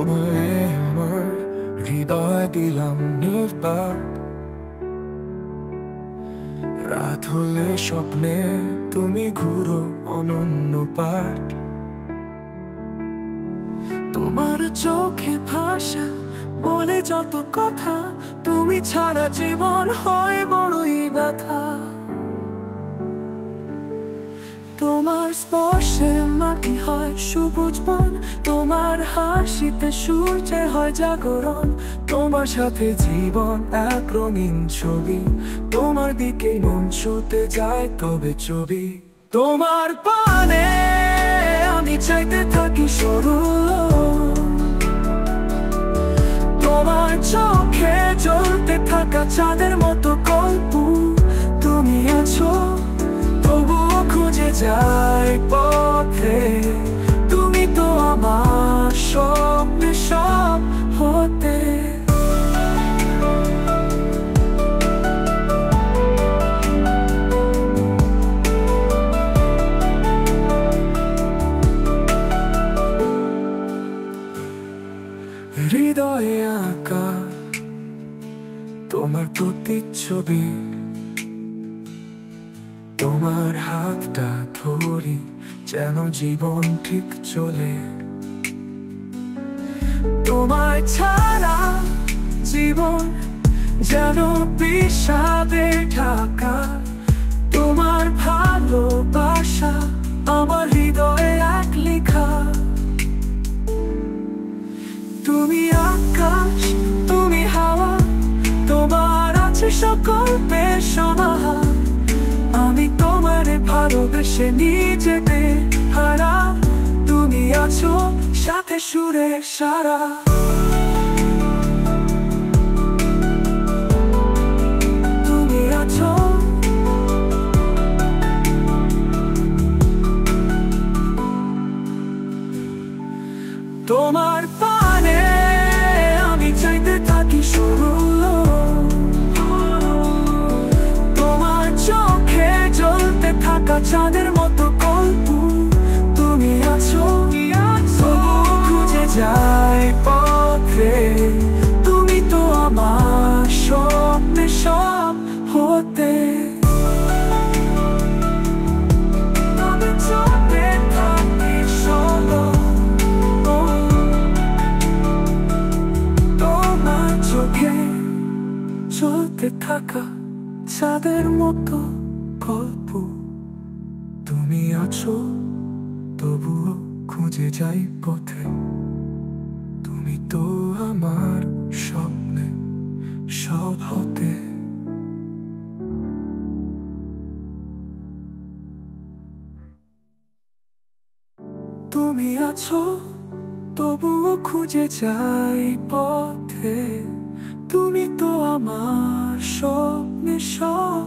তোমায় আমার হৃদয় দিলাম নির্বাক। রাত হলে স্বপ্নে তুমি ঘুরো অনন্য পাঠ। তোমার চোখে ভাষা বলে যত কথা, তুমি ছাড়া জীবন হয় বড়ই ব্যথা। তোমার স্পর্শে মাটি হয় সবুজ বন, তোমার হাসিতে সূর্যে হয় জাগরণ। তোমার সাথে জীবন এক রঙিন ছবি, তোমার দিকে মন ছুটে যায় তবে ছবি। তোমার পানে আমি চাইতে থাকি সরু, তোমার চোখে জ্বলতে থাকা চাঁদের মতো গল্প। তুমি আছো তবুও খুঁজে যাই পথে, তুমি তো আমার স্বপ্নে সব হতে। হৃদয়ে আঁকা তোমার প্রতিচ্ছবি, তোমার হাতটা ধরি যেন জীবন ঠিক চলে। তোমায় ছাড়া জীবন যেন বিষাদে ঢাকা। তোমার ভালোবাসা আমার হৃদয়ে এক লেখা। তুমি আকাশ, তুমি হাওয়া, তোমার আছে সকল সমাহার। আমি তোমারে ভালোবেসে নিজেকে হারা, তুমি আছো সাথে সুরে সারা। তুমি আছো তোমার পানে আমি চাইতে থাকি শুরু, তোমার চোখে জ্বলতে থাকা চাঁদের মতো গল্প। তুমি আছো তবুও খুঁজে যাই পথে, তুমি তো আমার স্বপ্নে সব হতে। চলতে থাকা চাঁদের মতো গল্প। তুমি আছো তবুও খুঁজে যাই পথে, তুমি তো আমার স্বপ্নে সব হতে। তুমি আছো তবুও খুঁজে যাই পথে, তুমি তো আমার স্বপ্নে সব